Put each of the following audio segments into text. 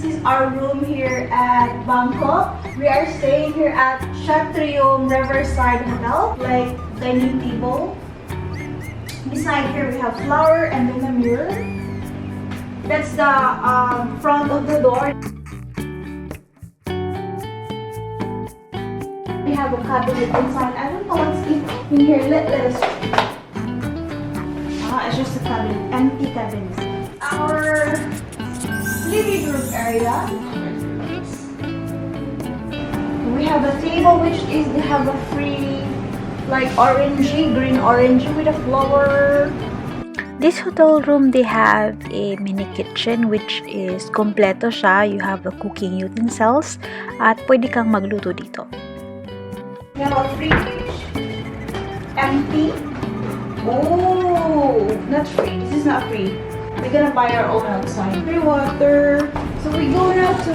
this is our room here at Bangkok. We are staying here at Chatrium Riverside Hotel, like dining table. Beside here we have flower and then a mirror. That's the front of the door. We have a cabinet inside. I don't know what's in here. Let us. It's just a cabinet, empty cabinet. Our living room area. We have a table which is they have a free like orangey, green orangey with a flower. This hotel room, they have a mini kitchen which is kompleto siya. You have a cooking utensils at pwede kang magluto dito. We have a fridge. Empty. Oh, not free. This is not free. We're gonna buy our own outside. Free water. So we go now to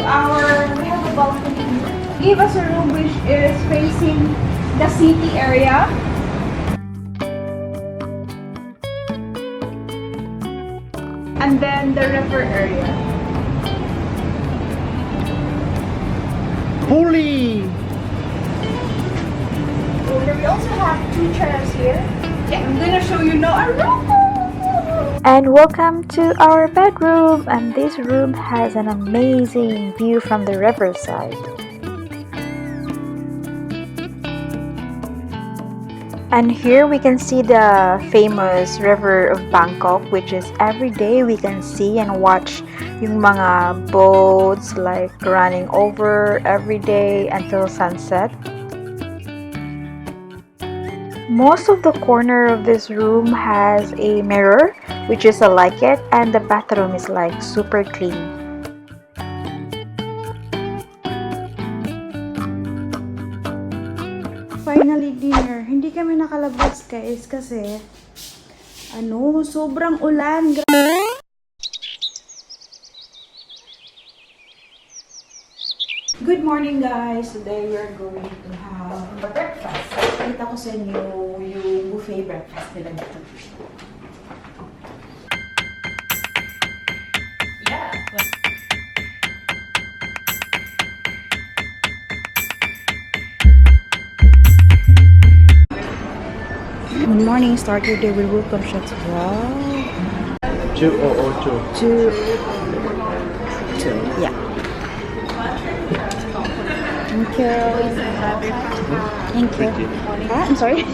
we have a balcony. Give us a room which is facing the city area. And then the river area. Holy! We also have 2 chairs here. Yeah, I'm gonna show you now our room. And welcome to our bedroom, and this room has an amazing view from the riverside. And here we can see the famous river of Bangkok, which is every day we can see and watch yung mga boats like running over every day until sunset. Most of the corner of this room has a mirror, which is I like it, and the bathroom is like super clean. Finally dinner. Hindi kami nakalabas guys kasi sobrang ulan. Good morning guys! Today we are going to have breakfast. Kita ko sa inyo yung buffet breakfast nila dito. Yeah! Good morning. Start your day with welcome shots. Wow! 2002. 2. Yeah. Thank you. Thank you. I'm sorry.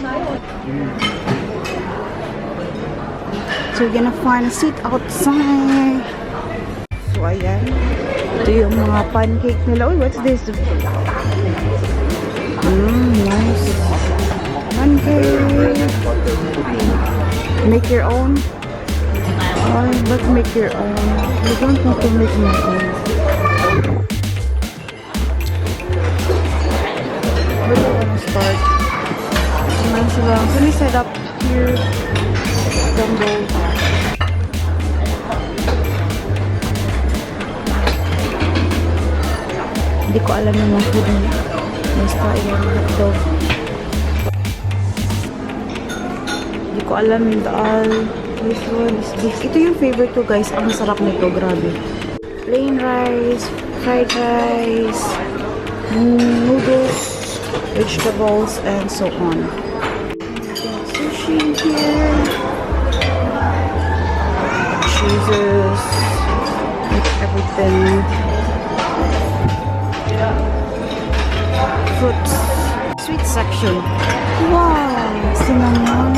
So we're gonna find a seat outside. So ayan. Ito yung mga pancake nila. Uy, what's this? Nice. Pancake. Make your own. Oh, but make your own. I don't want to make my own. We're gonna start. Nice lang. So we set up here. Gumbo. Hindi ko alam yung mga food niya. Basta yung hotdog. Hindi ko alam yung daal. This one is beef. Ito yung favorite ko guys. Ang sarap nito. Grabe. Plain rice. Fried rice. Noodles. Vegetables and so on. Sushi here. Cheeses. Everything. Fruits. Sweet section. Wow! Cinnamon.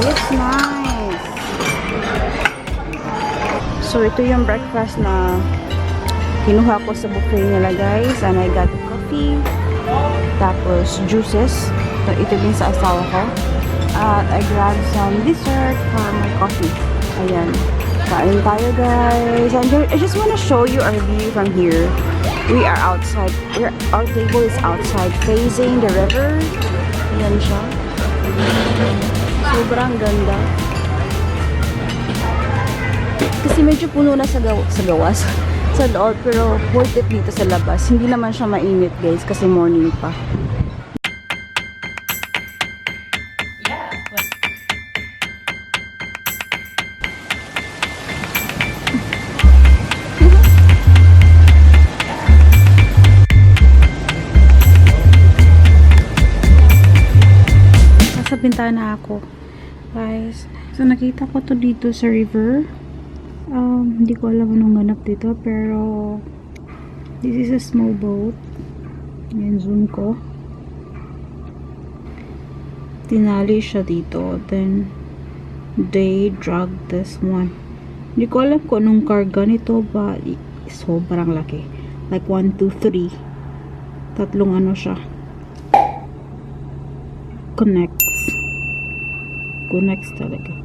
Looks nice. So ito yung breakfast na kinuha ko sa buffet nila guys, and I got coffee, tapos juices. Ito din sa asawa ko. I grabbed some dessert for my coffee. Ayan. Kain tayo guys. And I just want to show you our view from here. We are outside. Our table is outside facing the river. Ayan siya. Sobrang ganda. Kasi medyo puno na sa gawas. Sa loob, pero worth it dito sa labas. Hindi naman siya mainit guys kasi morning pa. nagbintana ako. Guys, so nakita ko to dito sa river. Hindi ko alam anong ganap dito, pero this is a small boat. Yan, zoom ko. Tinali siya dito. Then, they drag this one. Hindi ko alam kung anong karga nito, but sobrang laki. Like 1, 2, 3. Tatlong ano siya. Connects talaga.